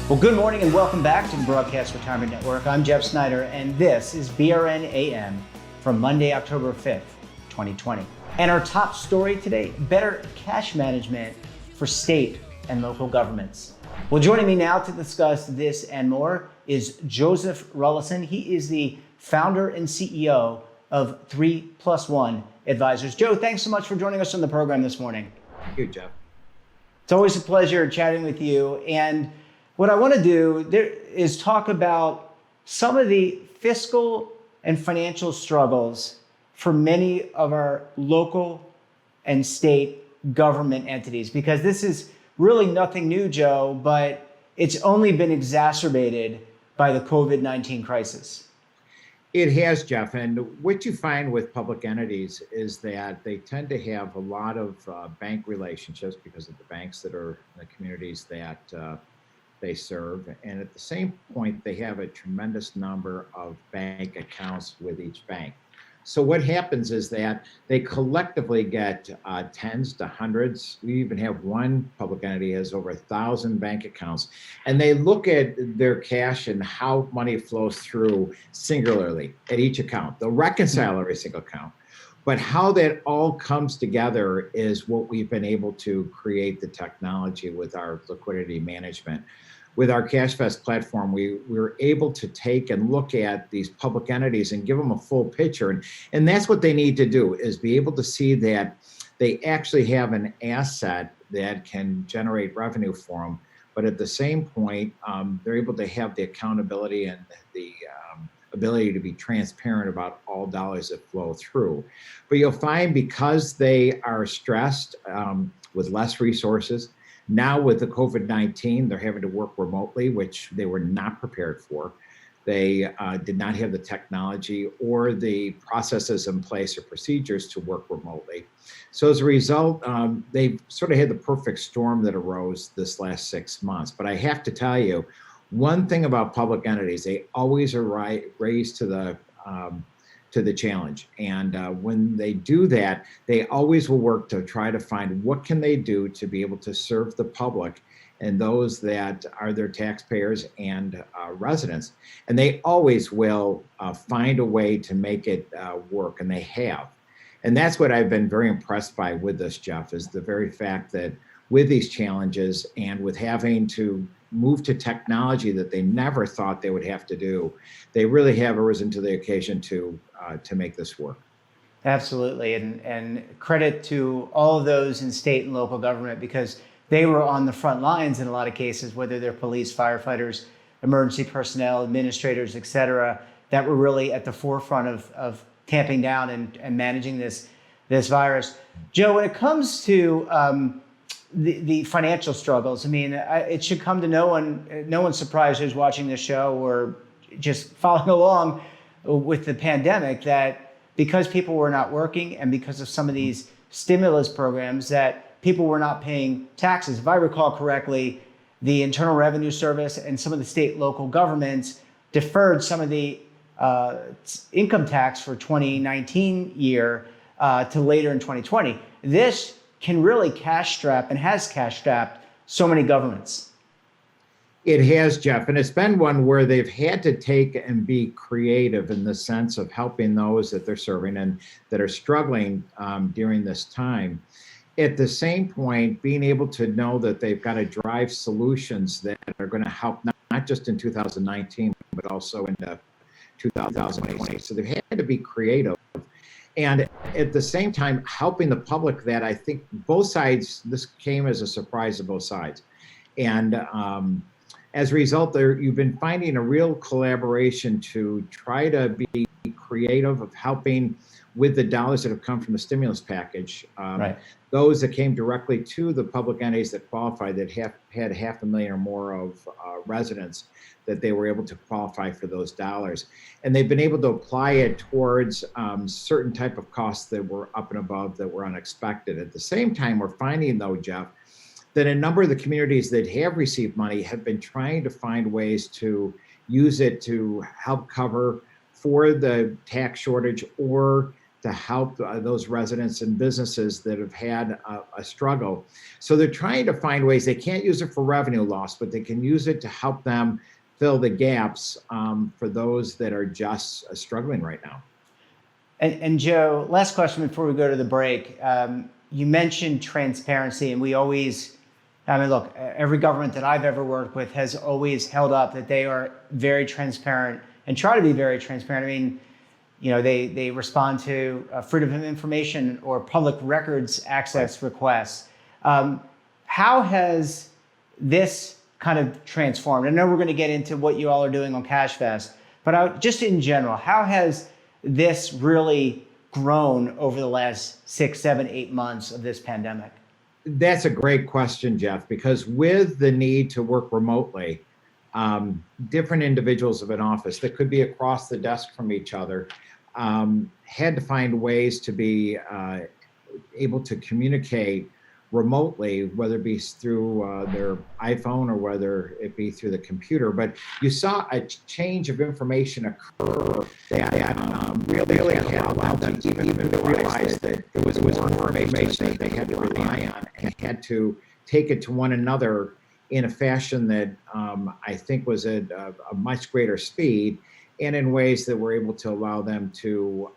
Well, good morning and welcome back to the Broadcast Retirement Network. I'm Jeff Snyder, and this is BRN AM from Monday, October 5th, 2020. And our top story today, better cash management for state and local governments. Well, joining me now to discuss this and more is Joseph Rullison. He is the founder and CEO of 3+1 Advisors. Joe, thanks so much for joining us on the program this morning. Thank you, Jeff. It's always a pleasure chatting with you. And what I want to do there is talk about some of the fiscal and financial struggles for many of our local and state government entities, because this is really nothing new, Joe, but it's only been exacerbated by the COVID-19 crisis. It has, Jeff. And what you find with public entities is that they tend to have a lot of bank relationships because of the banks that are in the communities that they serve. And at the same point, they have a tremendous number of bank accounts with each bank. So what happens is that they collectively get tens to hundreds. We even have one public entity has over 1,000 bank accounts, and they look at their cash and how money flows through singularly at each account. They'll reconcile every single account. But how that all comes together is what we've been able to create the technology with our liquidity management. With our CashFest platform, we were able to take and look at these public entities and give them a full picture. And that's what they need to do, is be able to see that they actually have an asset that can generate revenue for them. But at the same point, they're able to have the accountability and the ability to be transparent about all dollars that flow through. But you'll find because they are stressed with less resources, now with the COVID-19, they're having to work remotely, which they were not prepared for. They did not have the technology or the processes in place or procedures to work remotely. So as a result, they sort of had the perfect storm that arose this last 6 months. But I have to tell you, one thing about public entities, they always are raised to the challenge. And when they do that, they always will work to try to find what can they do to be able to serve the public and those that are their taxpayers and residents. And they always will find a way to make it work, and they have. And that's what I've been very impressed by with this, Jeff, is the very fact that with these challenges and with having to move to technology that they never thought they would have to do, they really have arisen to the occasion to make this work. Absolutely. And credit to all of those in state and local government, because they were on the front lines in a lot of cases, whether they're police, firefighters, emergency personnel, administrators, et cetera, that were really at the forefront of tamping down and managing this virus. Joe, when it comes to the financial struggles, I mean, it should come to no one's surprise who's watching this show or just following along with the pandemic, that because people were not working and because of some of these stimulus programs, that people were not paying taxes. If I recall correctly, the Internal Revenue Service and some of the state local governments deferred some of the income tax for 2019 year to later in 2020. This can really cash strap and has cash strapped so many governments. It has, Jeff, and it's been one where they've had to take and be creative in the sense of helping those that they're serving and that are struggling during this time. At the same point, being able to know that they've got to drive solutions that are going to help not just in 2019, but also into 2020. So they've had to be creative. And at the same time, helping the public, that I think both sides, this came as a surprise to both sides. And as a result, you've been finding a real collaboration to try to be creative of helping with the dollars that have come from the stimulus package. Right. Those that came directly to the public entities that qualify, that had 500,000 or more of residents, that they were able to qualify for those dollars. And they've been able to apply it towards certain type of costs that were up and above, that were unexpected. At the same time, we're finding, though, Jeff, that a number of the communities that have received money have been trying to find ways to use it to help cover for the tax shortage or to to help those residents and businesses that have had a struggle. So they're trying to find ways. They can't use it for revenue loss, but they can use it to help them fill the gaps for those that are just struggling right now. And Joe, last question before we go to the break. You mentioned transparency, and we always, I mean, look, every government that I've ever worked with has always held up that they are very transparent and try to be very transparent. I mean, you know, they respond to freedom of information or public records access requests. How has this kind of transformed? I know we're going to get into what you all are doing on CashFest, but just in general, how has this really grown over the last 6, 7, 8 months of this pandemic? That's a great question, Jeff, because with the need to work remotely, different individuals of an office that could be across the desk from each other had to find ways to be able to communicate remotely, whether it be through their iPhone or whether it be through the computer. But you saw a change of information occur that really had allowed them to even realize that there was more information that they had to rely on and had to take it to one another in a fashion that I think was at a much greater speed and in ways that were able to allow them to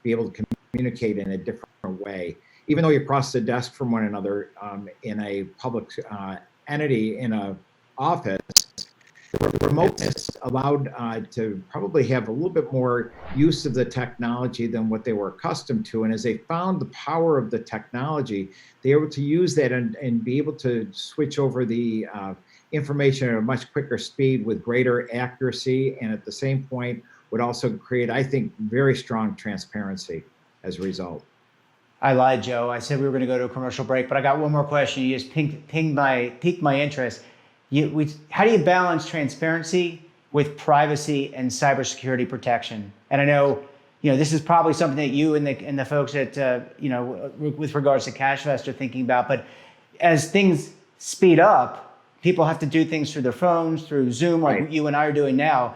be able to communicate in a different way. Even though you're across the desk from one another in a public entity in an office, the remoteness allowed to probably have a little bit more use of the technology than what they were accustomed to. And as they found the power of the technology, they were able to use that and be able to switch over the information at a much quicker speed with greater accuracy. And at the same point, would also create, I think, very strong transparency as a result. I lied, Joe. I said we were going to go to a commercial break, but I got one more question. You just piqued my interest. How do you balance transparency with privacy and cybersecurity protection? And I know, this is probably something that you and the folks at, with regards to CashFest are thinking about. But as things speed up, people have to do things through their phones, through Zoom, like you and I are doing now.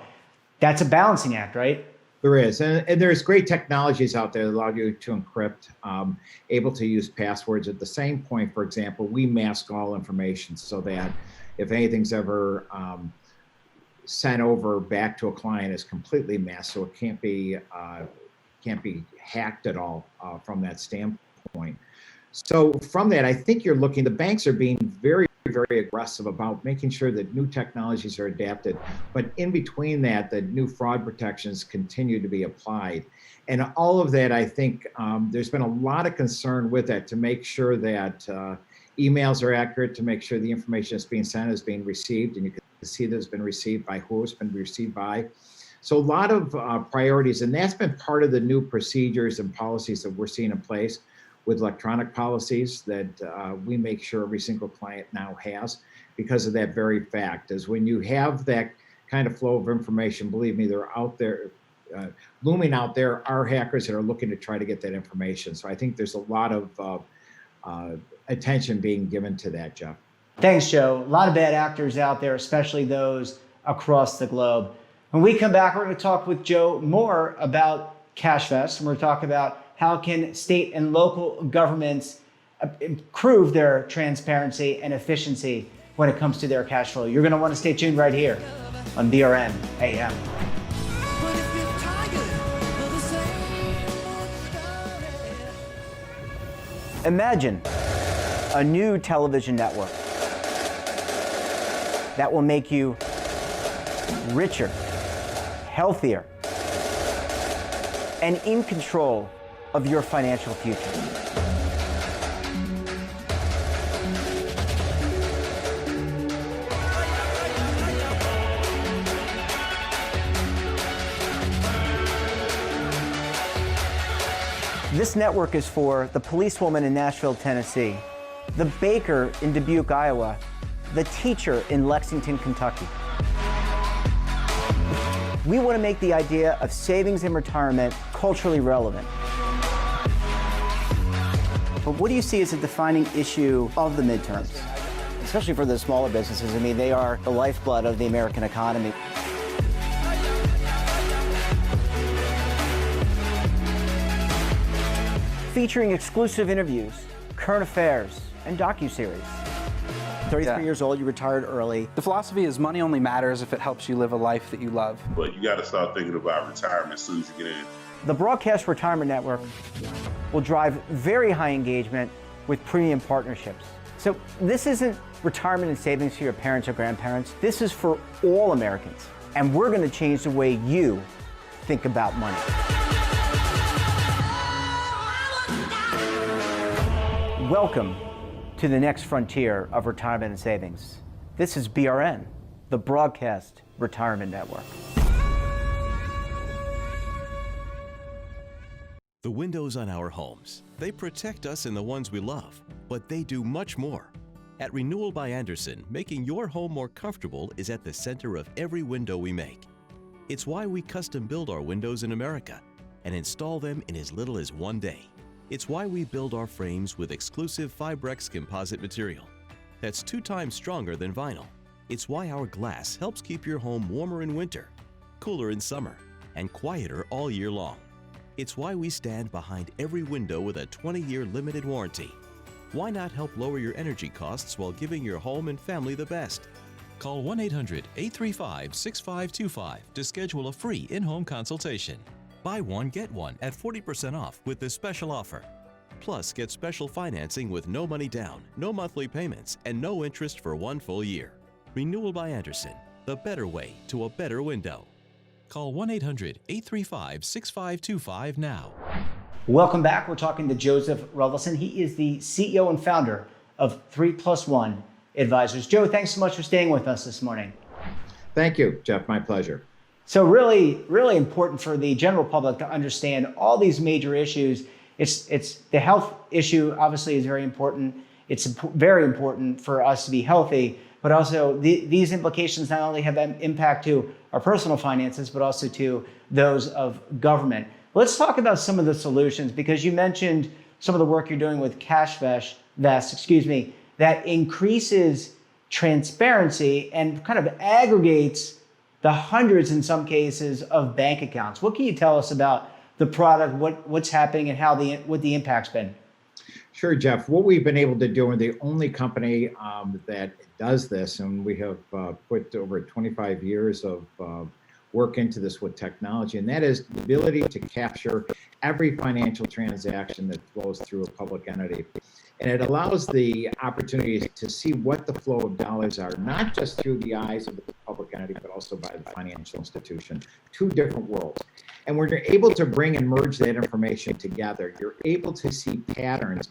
That's a balancing act, right? There is, and there's great technologies out there that allow you to encrypt, able to use passwords. At the same point, for example, we mask all information so that if anything's ever sent over back to a client, is completely masked, so it can't be hacked at all from that standpoint. So from that, I think the banks are being very, very aggressive about making sure that new technologies are adapted, but in between that, the new fraud protections continue to be applied. And all of that, I think there's been a lot of concern with that to make sure that emails are accurate, to make sure the information that's being sent is being received, and you can see that it's been received by who it's been received by. So a lot of priorities, and that's been part of the new procedures and policies that we're seeing in place with electronic policies that we make sure every single client now has, because of that very fact. Is when you have that kind of flow of information, believe me, they're out there, looming out there are hackers that are looking to try to get that information. So I think there's a lot of attention being given to that, Jeff. Thanks, Joe. A lot of bad actors out there, especially those across the globe. When we come back, we're going to talk with Joe more about CashFest, and we're going to talk about how can state and local governments improve their transparency and efficiency when it comes to their cash flow. You're going to want to stay tuned right here on BRN AM. Imagine a new television network that will make you richer, healthier, and in control of your financial future. This network is for the policewoman in Nashville, Tennessee, the baker in Dubuque, Iowa, the teacher in Lexington, Kentucky. We want to make the idea of savings and retirement culturally relevant. But what do you see as a defining issue of the midterms, especially for the smaller businesses? I mean, they are the lifeblood of the American economy. featuring exclusive interviews, current affairs, and docuseries. 33 years old, you retired early. The philosophy is money only matters if it helps you live a life that you love. But you got to start thinking about retirement as soon as you get in. The Broadcast Retirement Network will drive very high engagement with premium partnerships. So this isn't retirement and savings for your parents or grandparents. This is for all Americans. And we're going to change the way you think about money. Welcome to the next frontier of retirement and savings. This is BRN, the Broadcast Retirement Network. The windows on our homes, they protect us and the ones we love, but they do much more. At Renewal by Andersen, making your home more comfortable is at the center of every window we make. It's why we custom build our windows in America and install them in as little as 1 day. It's why we build our frames with exclusive FIBREX composite material that's 2 times stronger than vinyl. It's why our glass helps keep your home warmer in winter, cooler in summer, and quieter all year long. It's why we stand behind every window with a 20-year limited warranty. Why not help lower your energy costs while giving your home and family the best? Call 1-800-835-6525 to schedule a free in-home consultation. Buy one, get one at 40% off with this special offer. Plus, get special financing with no money down, no monthly payments, and no interest for 1 full year. Renewal by Andersen, the better way to a better window. Call 1-800-835-6525 now. Welcome back. We're talking to Joseph Ruvelson. He is the CEO and founder of 3+1 Advisors. Joe, thanks so much for staying with us this morning. Thank you, Jeff. My pleasure. So really, really important for the general public to understand all these major issues. It's the health issue obviously is very important. It's very important for us to be healthy, but also these implications not only have an impact to our personal finances, but also to those of government. Let's talk about some of the solutions, because you mentioned some of the work you're doing with CashVest, that increases transparency and kind of aggregates the hundreds in some cases of bank accounts. What can you tell us about the product, what's happening, and what the impact's been? Sure, Jeff. What we've been able to do, and the only company that does this, and we have put over 25 years of work into this with technology, and that is the ability to capture every financial transaction that flows through a public entity. And it allows the opportunity to see what the flow of dollars are, not just through the eyes of the public entity, but also by the financial institution. 2 different worlds. And we're able to bring and merge that information together. You're able to see patterns.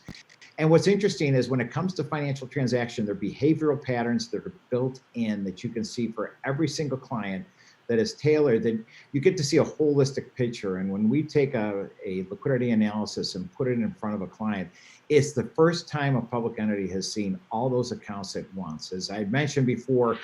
And what's interesting is when it comes to financial transaction, there are behavioral patterns that are built in that you can see for every single client that is tailored, that you get to see a holistic picture. And when we take a liquidity analysis and put it in front of a client, it's the first time a public entity has seen all those accounts at once. As I mentioned before,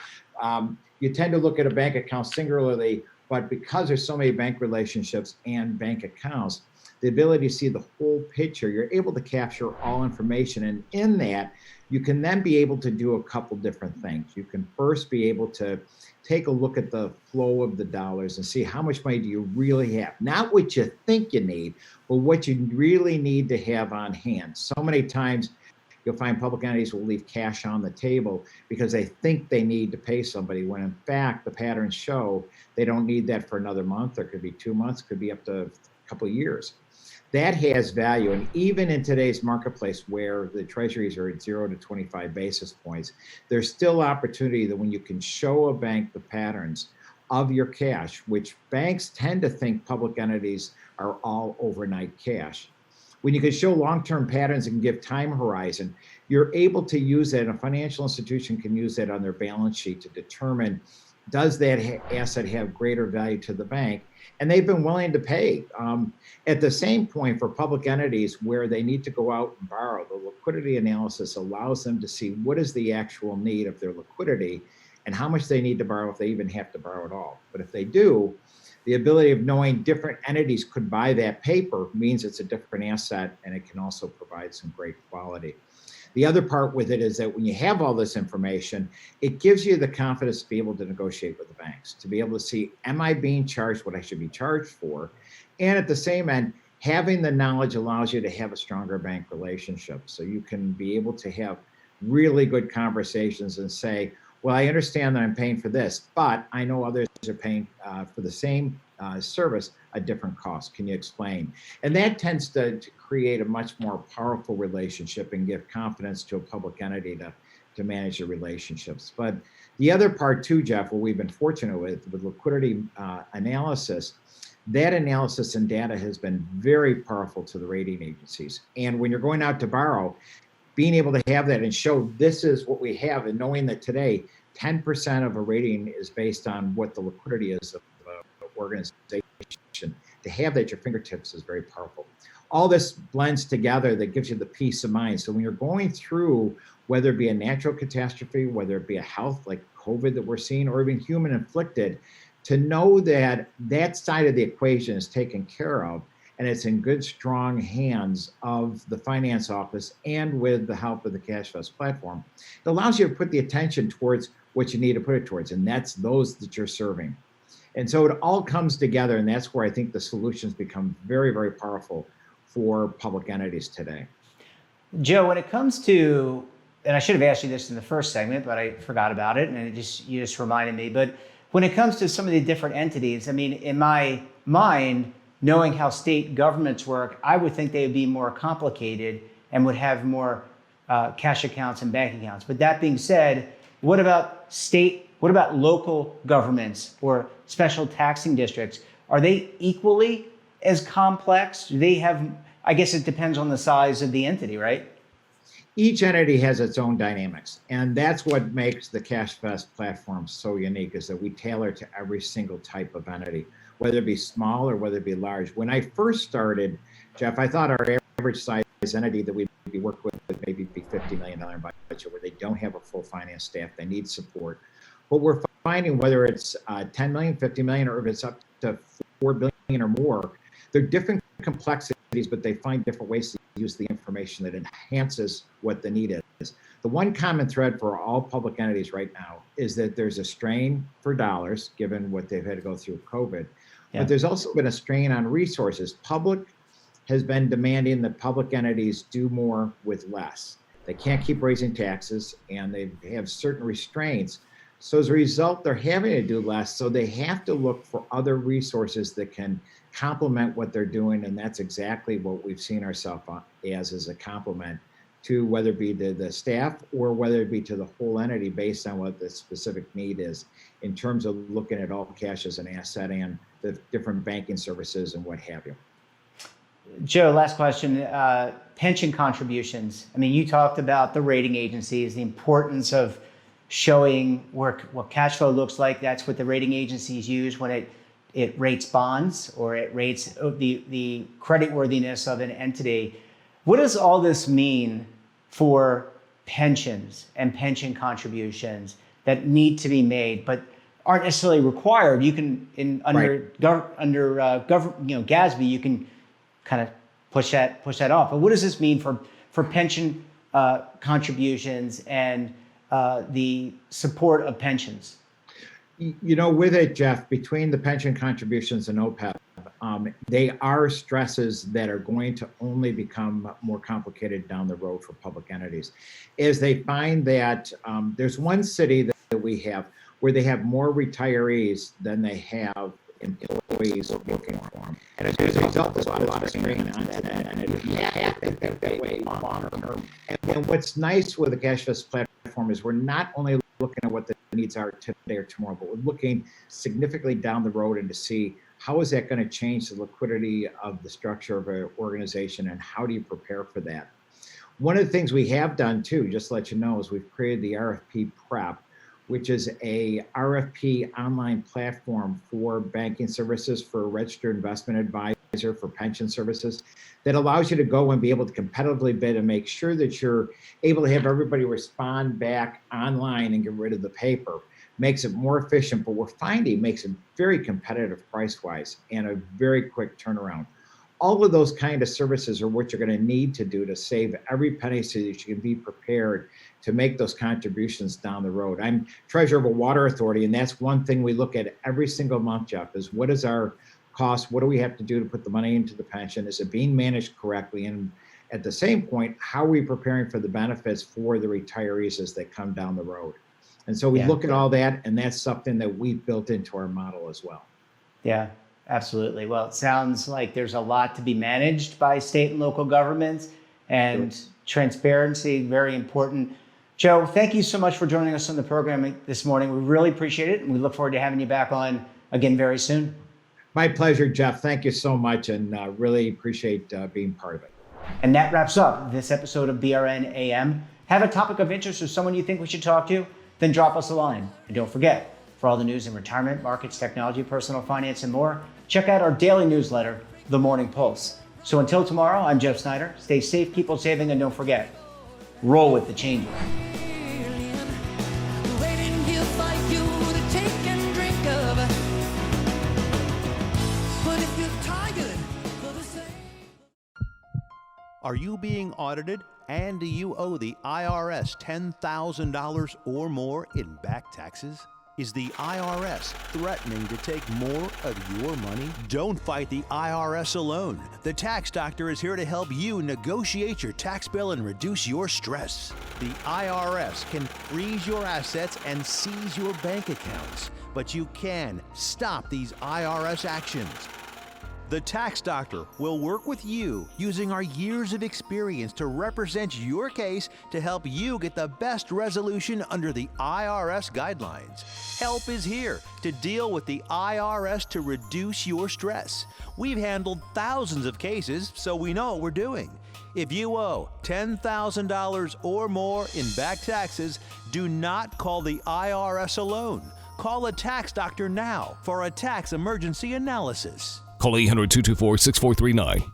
you tend to look at a bank account singularly, but because there's so many bank relationships and bank accounts, the ability to see the whole picture, you're able to capture all information. And in that, you can then be able to do a couple different things. You can first be able to take a look at the flow of the dollars and see how much money do you really have. Not what you think you need, but what you really need to have on hand. So many times you'll find public entities will leave cash on the table because they think they need to pay somebody, when in fact the patterns show they don't need that for another month, or it could be 2 months, could be up to a couple of years. That has value. And even in today's marketplace where the treasuries are at 0 to 25 basis points, there's still opportunity that when you can show a bank the patterns of your cash, which banks tend to think public entities are all overnight cash. When you can show long-term patterns and give time horizon, you're able to use that, and a financial institution can use that on their balance sheet to determine, does that asset have greater value to the bank? And they've been willing to pay. At the same point, for public entities where they need to go out and borrow, the liquidity analysis allows them to see what is the actual need of their liquidity and how much they need to borrow, if they even have to borrow at all. But if they do, the ability of knowing different entities could buy that paper means it's a different asset, and it can also provide some great quality. The other part with it is that when you have all this information, it gives you the confidence to be able to negotiate with the banks, to be able to see, am I being charged what I should be charged for? And at the same end, Having the knowledge allows you to have a stronger bank relationship. So you can be able to have really good conversations and say, well, I understand that I'm paying for this, but I know others are paying for the same service, a different cost. Can you explain? And that tends to create a much more powerful relationship and give confidence to a public entity to manage the relationships. But the other part too, Jeff, what we've been fortunate with liquidity analysis, that analysis and data has been very powerful to the rating agencies. And when you're going out to borrow, being able to have that and show this is what we have, and knowing that today 10% of a rating is based on what the liquidity is of an organization, to have that at your fingertips is very powerful. All this blends together that gives you the peace of mind. So when you're going through, whether it be a natural catastrophe, whether it be a health like COVID that we're seeing, or even human inflicted, to know that that side of the equation is taken care of and it's in good, strong hands of the finance office and with the help of the CashFest platform, it allows you to put the attention towards what you need to put it towards, and that's those that you're serving. And so it all comes together, and that's where I think the solutions become very, very powerful for public entities today. Joe, when it comes to, and I should have asked you this in the first segment, but I forgot about it, and you just reminded me. But when it comes to some of the different entities, I mean, in my mind, knowing how state governments work, I would think they would be more complicated and would have more cash accounts and bank accounts. But that being said, what about local governments or special taxing districts? Are they equally as complex? Do they have, I guess it depends on the size of the entity, right? Each entity has its own dynamics, and that's what makes the CashFest platform so unique, is that we tailor to every single type of entity, whether it be small or whether it be large. When I first started, Jeff, I thought our average size entity that we'd be working with would maybe be $50 million budget, where they don't have a full finance staff, they need support. But we're finding whether it's 10 million, 50 million, or if it's up to 4 billion or more, they're different complexities, but they find different ways to use the information that enhances what the need is. The one common thread for all public entities right now is that there's a strain for dollars, given what they've had to go through with COVID. Yeah. But there's also been a strain on resources. Public has been demanding that public entities do more with less. They can't keep raising taxes, and they have certain restraints. So as a result, they're having to do less. So they have to look for other resources that can complement what they're doing. And that's exactly what we've seen ourselves as a complement to, whether it be to the staff or whether it be to the whole entity, based on what the specific need is, in terms of looking at all cash as an asset and the different banking services and what have you. Joe, last question. Pension contributions. I mean, you talked about the rating agencies, the importance of showing what cash flow looks like. That's what the rating agencies use when it rates bonds, or it rates the creditworthiness of an entity. What does all this mean for pensions and pension contributions that need to be made but aren't necessarily required? You can, under GASB, you can kind of push that off. But what does this mean for pension contributions and the support of pensions? You know, with it, Jeff, between the pension contributions and OPEB, they are stresses that are going to only become more complicated down the road for public entities, as they find that there's one city that we have where they have more retirees than they have employees working for them. And as a result, there's a lot of strain onto that, and you have to think that way longer term. And what's nice with the CashFest platform is we're not only looking at what the needs are today or tomorrow, but we're looking significantly down the road and to see how is that going to change the liquidity of the structure of an organization, and how do you prepare for that? One of the things we have done too, just to let you know, is we've created the RFP Prep, which is a RFP online platform for banking services, for a registered investment advisor, for pension services, that allows you to go and be able to competitively bid and make sure that you're able to have everybody respond back online and get rid of the paper. Makes it more efficient, but we're finding makes it very competitive price-wise and a very quick turnaround. All of those kind of services are what you're going to need to do to save every penny, so that you can be prepared to make those contributions down the road. I'm treasurer of a water authority, and that's one thing we look at every single month, Jeff, is what is our costs? What do we have to do to put the money into the pension? Is it being managed correctly? And at the same point, how are we preparing for the benefits for the retirees as they come down the road? And so we look at all that, and that's something that we've built into our model as well. Yeah, absolutely. Well, it sounds like there's a lot to be managed by state and local governments, and transparency, very important. Joe, thank you so much for joining us on the program this morning. We really appreciate it, and we look forward to having you back on again very soon. My pleasure, Jeff. Thank you so much, and really appreciate being part of it. And that wraps up this episode of BRN AM. Have a topic of interest or someone you think we should talk to? Then drop us a line. And don't forget, for all the news in retirement, markets, technology, personal finance, and more, check out our daily newsletter, The Morning Pulse. So until tomorrow, I'm Jeff Snyder. Stay safe, keep on saving, and don't forget, roll with the changes. Are you being audited, and do you owe the IRS $10,000 or more in back taxes? Is the IRS threatening to take more of your money? Don't fight the IRS alone. The Tax Doctor is here to help you negotiate your tax bill and reduce your stress. The IRS can freeze your assets and seize your bank accounts, but you can stop these IRS actions. The Tax Doctor will work with you using our years of experience to represent your case to help you get the best resolution under the IRS guidelines. Help is here to deal with the IRS to reduce your stress. We've handled thousands of cases, so we know what we're doing. If you owe $10,000 or more in back taxes, do not call the IRS alone. Call a Tax Doctor now for a tax emergency analysis. Call 800-224-6439.